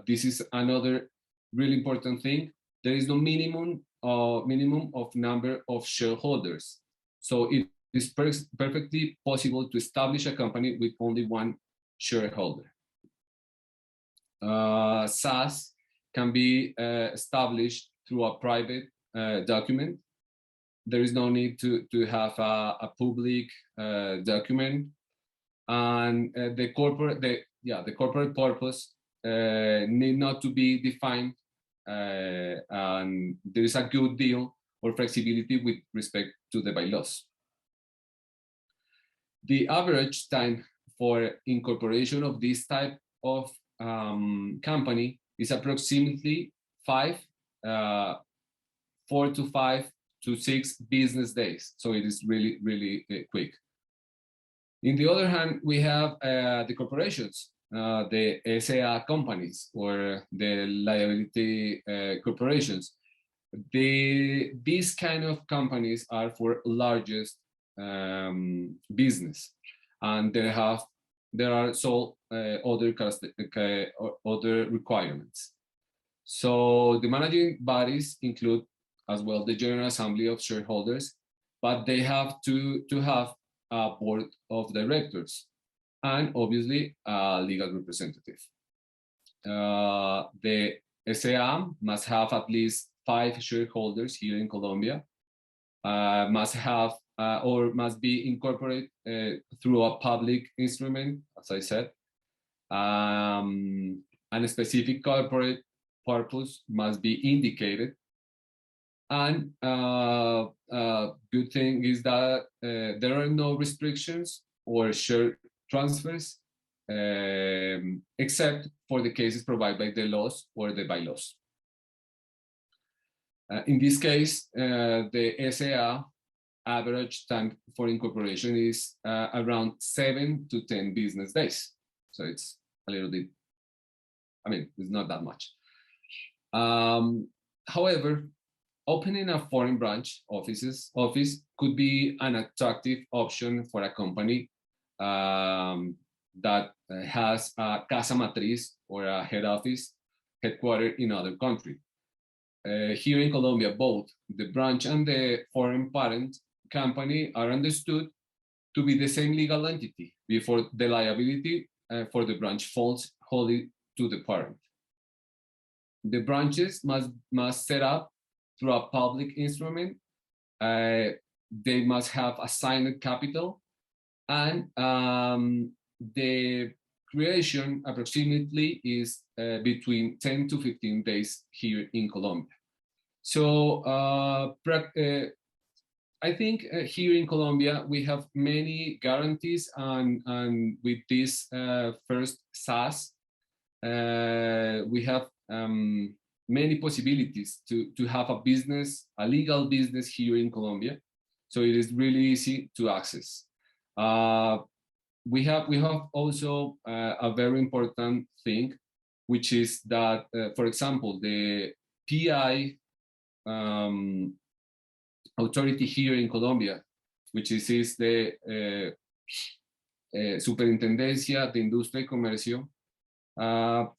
This is another really important thing. There is no minimum of number of shareholders. So it is perfectly possible to establish a company with only one shareholder. SAS can be established through a private document. There is no need to have a public document, and the corporate purpose need not to be defined, and there is a good deal or flexibility with respect to the bylaws. The average time for incorporation of this type of company is approximately 4 to 5 to 6 business days. So it is really, really quick. In the other hand, we have the corporations, the SA companies or the liability corporations. These kind of companies are for largest business, and there are other requirements. So the managing bodies include as well the General Assembly of Shareholders, but they have to have a board of directors and obviously a legal representative. The SA must have at least 5 shareholders here in Colombia, must have or must be incorporated through a public instrument, as I said, and a specific corporate purpose must be indicated. And good thing is that there are no restrictions or share transfers, except for the cases provided by the laws or the bylaws. In this case, the SA average time for incorporation is around 7 to 10 business days. So it's a little bit, it's not that much. However, opening a foreign branch office could be an attractive option for a company that has a casa matriz or a head office headquartered in other country. here in Colombia, both the branch and the foreign parent company are understood to be the same legal entity before the liability for the branch falls wholly to the parent. The branches must set up through a public instrument. They must have assigned capital, and the creation approximately is between 10 to 15 days here in Colombia. So I think here in Colombia, we have many guarantees, and with this first SAS, we have many possibilities to have a business, a legal business here in Colombia. So it is really easy to access. We have also a very important thing, which is that, for example, the PI authority here in Colombia, which is the Superintendencia de Industria y Comercio,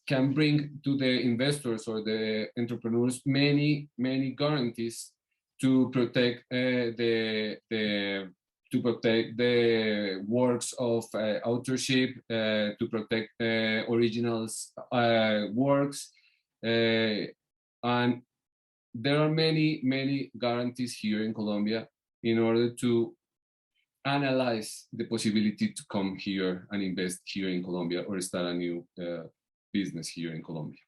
can bring to the investors or the entrepreneurs many guarantees to protect the works of authorship, to protect originals works, and there are many guarantees here in Colombia in order to analyze the possibility to come here and invest here in Colombia or start a new business here in Colombia.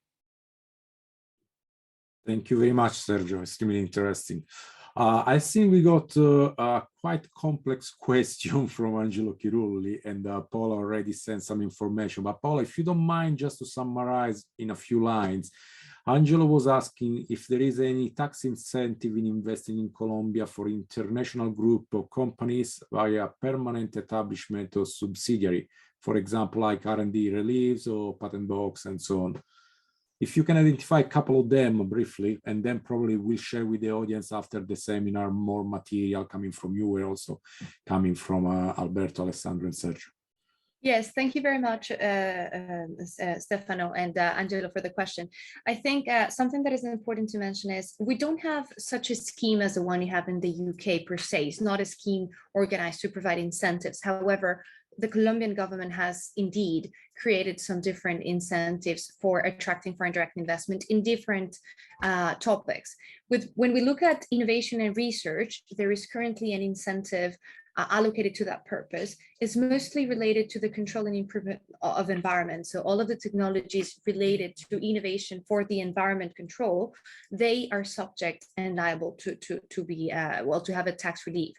Thank you very much, Sergio. Extremely interesting. I think we got a quite complex question from Angelo Chirulli, and Paul already sent some information. But Paul, if you don't mind, just to summarize in a few lines, Angelo was asking if there is any tax incentive in investing in Colombia for international group of companies via permanent establishment or subsidiary, for example, like R&D reliefs or patent box and so on. If you can identify a couple of them briefly, and then probably we'll share with the audience after the seminar more material coming from you, and also coming from Alberto, Alessandro, and Sergio. Yes, thank you very much, Stefano and Angelo, for the question. I think something that is important to mention is we don't have such a scheme as the one you have in the UK per se. It's not a scheme organized to provide incentives. However, the Colombian government has indeed created some different incentives for attracting foreign direct investment in different topics. When we look at innovation and research, there is currently an incentive allocated to that purpose. Is mostly related to the control and improvement of environment. So all of the technologies related to innovation for the environment control, they are subject and liable to be to have a tax relief,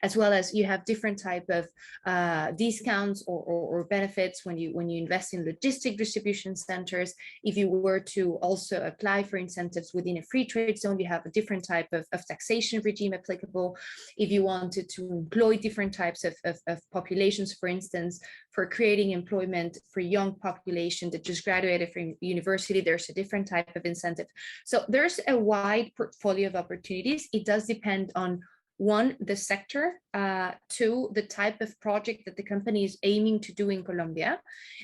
as well as you have different type of discounts or benefits when you invest in logistic distribution centers. If you were to also apply for incentives within a free trade zone, you have a different type of taxation regime applicable. If you wanted to employ different types of populations, for instance, for creating employment for young population that just graduated from university, there's a different type of incentive. So there's a wide portfolio of opportunities. It does depend on, one, the sector, two, the type of project that the company is aiming to do in Colombia,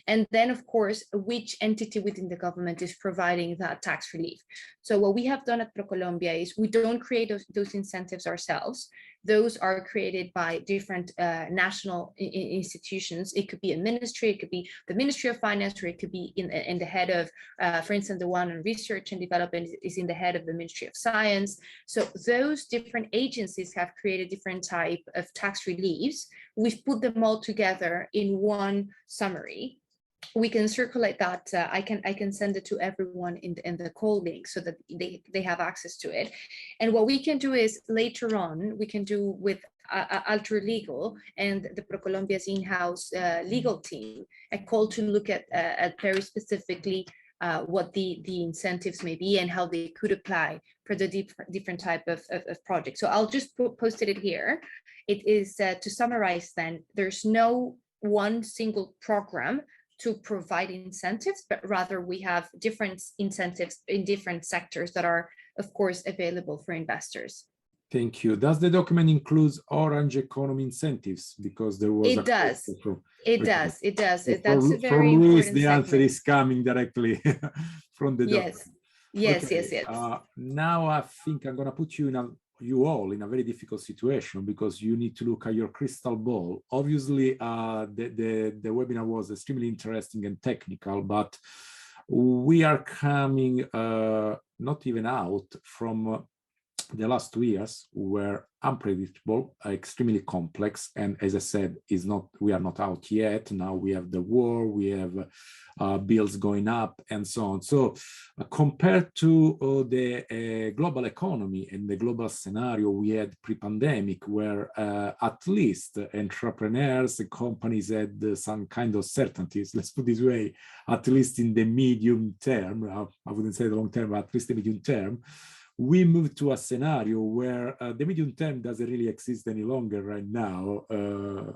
and then, of course, which entity within the government is providing that tax relief. So what we have done at ProColombia is we don't create those incentives ourselves. Those are created by different national institutions. It could be a ministry, it could be the Ministry of Finance, or it could be in the head of, for instance, the one on research and development is in the head of the Ministry of Science. So those different agencies have created different type of tax reliefs. We've put them all together in one summary. We can circulate that. I can send it to everyone in the call link so that they have access to it. And what we can do is later on, we can do with Alter Legal and the ProColombia's in-house legal team a call to look at very specifically what the incentives may be and how they could apply for the different type of projects. So I'll just posted it here. It is to summarize then, there's no one single program to provide incentives, but rather we have different incentives in different sectors that are, of course, available for investors. Thank you. Does the document include Orange economy incentives? Because there was It does. It does. So That's a very from Luis, important the answer segment. is coming directly from the document. Yes. Yes, Okay, yes, yes. now I think I'm gonna put you all in a very difficult situation because you need to look at your crystal ball. Obviously, the webinar was extremely interesting and technical, but we are coming not even out from the last 2 years were unpredictable, extremely complex, and as I said, we are not out yet. Now we have the war, we have bills going up, and so on. So, compared to the global economy and the global scenario we had pre-pandemic, where at least entrepreneurs and companies had some kind of certainties. Let's put it this way, at least in the medium term. I wouldn't say the long term, but at least the medium term. We moved to a scenario where the medium term doesn't really exist any longer right now.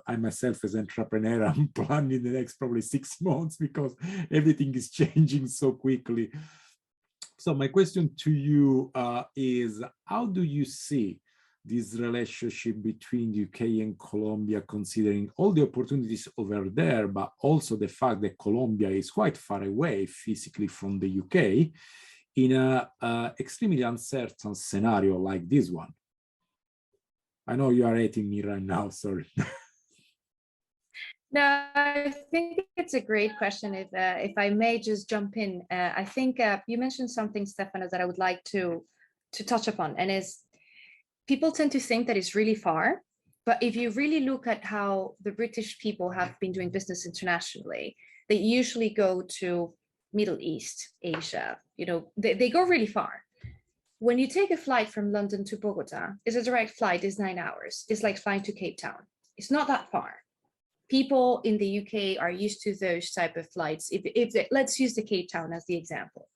I myself as an entrepreneur, I'm planning the next probably 6 months because everything is changing so quickly. So my question to you is, how do you see this relationship between the UK and Colombia, considering all the opportunities over there, but also the fact that Colombia is quite far away physically from the UK, in an extremely uncertain scenario like this one? I know you are hating me right now, sorry. No, I think it's a great question. If I may just jump in, I think you mentioned something, Stefano, that I would like to touch upon, and is people tend to think that it's really far, but if you really look at how the British people have been doing business internationally, they usually go to Middle East, Asia, they go really far. When you take a flight from London to Bogota, it's a direct flight, it's 9 hours. It's like flying to Cape Town. It's not that far. People in the UK are used to those type of flights. Let's use the Cape Town as the example.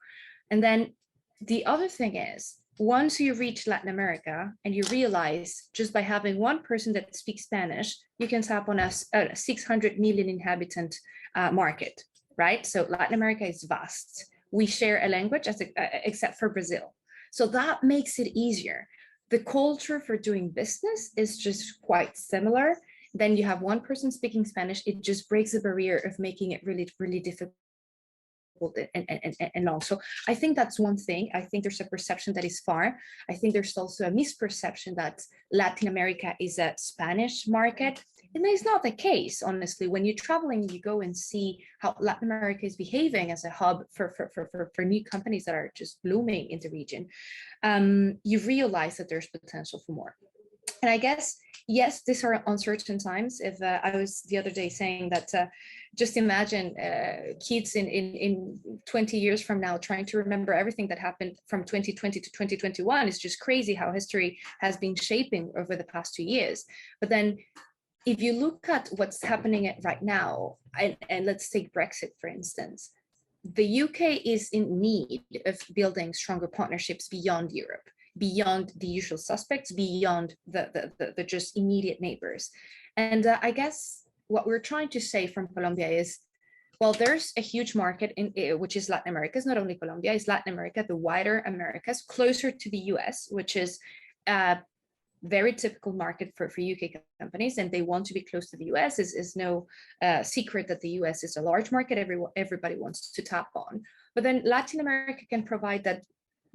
And then the other thing is, once you reach Latin America and you realize just by having one person that speaks Spanish, you can tap on a 600 million inhabitant market, right? So Latin America is vast. We share a language except for Brazil. So that makes it easier. The culture for doing business is just quite similar. Then you have one person speaking Spanish, it just breaks the barrier of making it really, really difficult and long. So I think that's one thing. I think there's a perception that is far. I think there's also a misperception that Latin America is a Spanish market. And that is not the case, honestly. When you're traveling, you go and see how Latin America is behaving as a hub for new companies that are just blooming in the region. You realize that there's potential for more. And I guess, yes, these are uncertain times. If I was the other day saying that, just imagine kids in 20 years from now trying to remember everything that happened from 2020 to 2021. It's just crazy how history has been shaping over the past 2 years. But then if you look at what's happening right now, and let's take Brexit, for instance, the UK is in need of building stronger partnerships beyond Europe, beyond the usual suspects, beyond the just immediate neighbors. And I guess what we're trying to say from Colombia is, well, there's a huge market which is Latin America. It's not only Colombia, it's Latin America, the wider Americas, closer to the US, which is a very typical market for UK companies, and they want to be close to the US. Is no secret that the US is a large market everybody wants to tap on. But then Latin America can provide that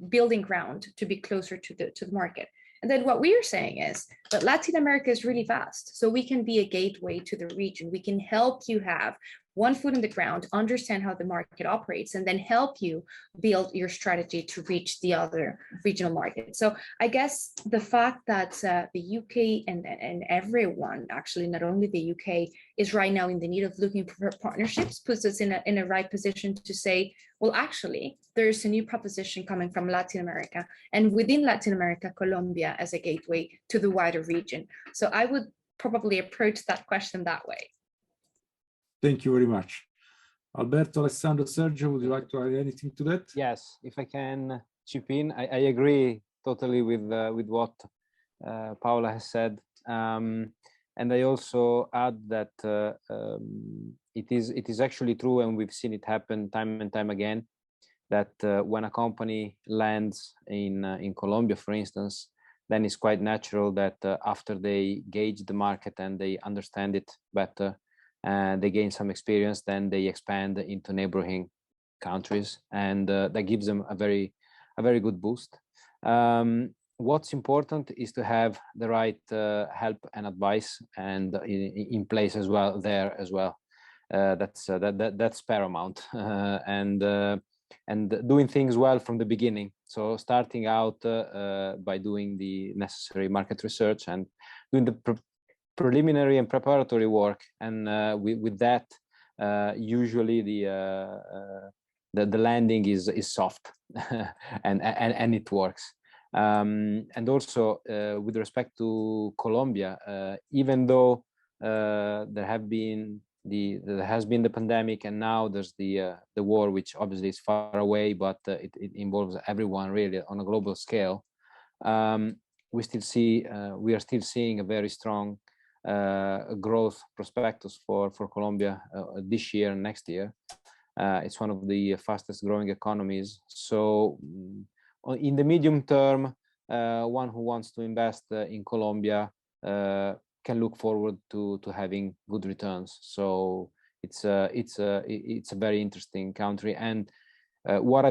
building ground to be closer to the market. And then what we are saying is that Latin America is really vast, so we can be a gateway to the region. We can help you have one foot in the ground, understand how the market operates, and then help you build your strategy to reach the other regional markets. So I guess the fact that the UK and everyone, actually not only the UK, is right now in the need of looking for partnerships puts us in a right position to say, well, actually, there's a new proposition coming from Latin America, and within Latin America, Colombia as a gateway to the wider region. So I would probably approach that question that way. Thank you very much. Alberto, Alessandro, Sergio, would you like to add anything to that? Yes, if I can chip in, I agree totally with what Paola has said. And I also add that it is actually true, and we've seen it happen time and time again, that when a company lands in Colombia, for instance, then it's quite natural that after they gauge the market and they understand it better, and they gain some experience, then they expand into neighboring countries, and that gives them a very a very good boost. What's important is to have the right help and advice and in place as well there as well. That's paramount, and doing things well from the beginning. So starting out by doing the necessary market research and doing the preliminary and preparatory work, and with that, usually the landing is soft, and it works. And also with respect to Colombia, even though there has been the pandemic, and now there's the war, which obviously is far away, but it involves everyone really on a global scale. We are still seeing a very strong growth prospectus for Colombia this year and next year. It's one of the fastest growing economies. So in the medium term, one who wants to invest in Colombia can look forward to having good returns. So it's a very interesting country. And what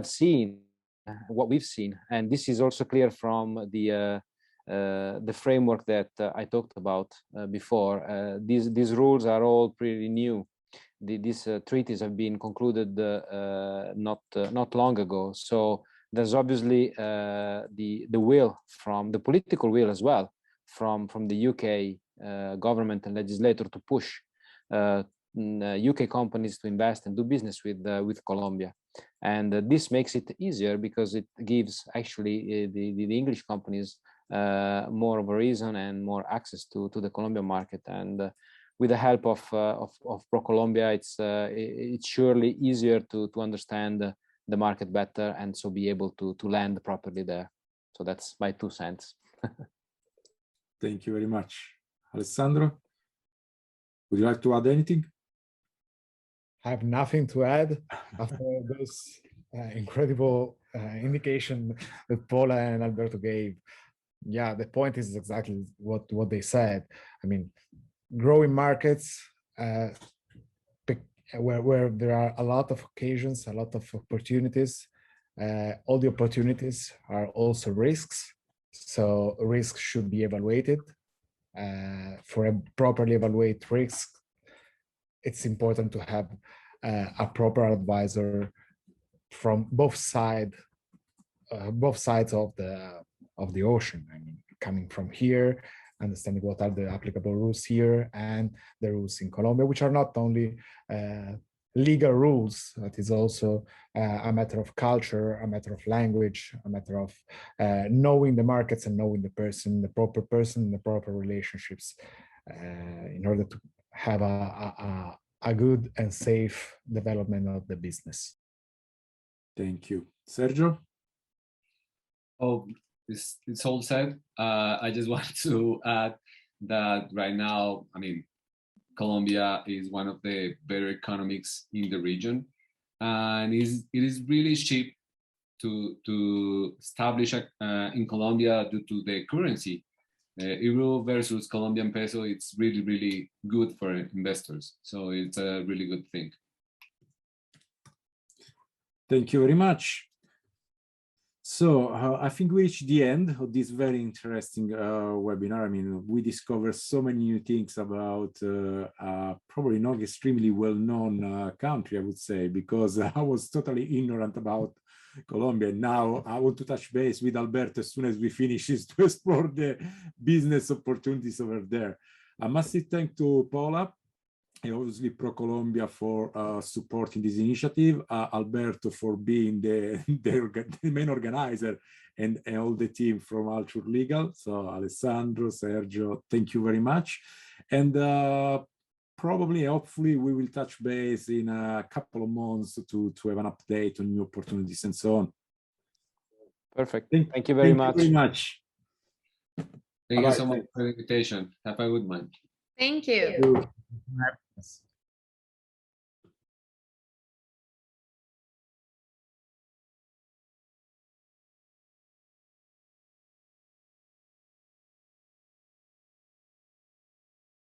we've seen, and this is also clear from the framework that I talked about before. These rules are all pretty new. These treaties have been concluded not long ago. So there's obviously the will, from the political will as well, from the UK government and legislator to push UK companies to invest and do business with Colombia. And this makes it easier because it gives actually the English companies more of a reason and more access to the Colombian market. And with the help of ProColombia, it's surely easier to understand the market better, and so be able to land properly there. So that's my 2 cents. Thank you very much. Alessandro, would you like to add anything? I have nothing to add after this incredible indication that Paula and Alberto gave. Yeah, the point is exactly what they said. I mean, growing markets where there are a lot of occasions, a lot of opportunities. All the opportunities are also risks. So risks should be evaluated. For a properly evaluate risk, it's important to have a proper advisor from both sides of the ocean. I mean, coming from here, understanding what are the applicable rules here and the rules in Colombia, which are not only legal rules, it is also a matter of culture, a matter of language, a matter of knowing the markets and knowing the proper person, the proper relationships in order to have a good and safe development of the business. Thank you. Sergio? Oh, it's all said. I just want to add that right now, I mean, Colombia is one of the better economies in the region, and it is really cheap to establish in Colombia due to the currency. Euro versus Colombian peso, it's really good for investors. So it's a really good thing. Thank you very much. So I think we reached the end of this very interesting webinar. I mean, we discovered so many new things about probably not extremely well-known country, I would say, because I was totally ignorant about Colombia. Now I want to touch base with Alberto as soon as we finish this to explore the business opportunities over there. I must say thank to Paula and obviously ProColombia for supporting this initiative, Alberto for being the main organizer, and all the team from Alture Legal. So Alessandro, Sergio, thank you very much. And probably, hopefully, we will touch base in a couple of months to have an update on new opportunities and so on. Perfect. Thank you very much. Thank you so much for the invitation. Have a good one. Thank you.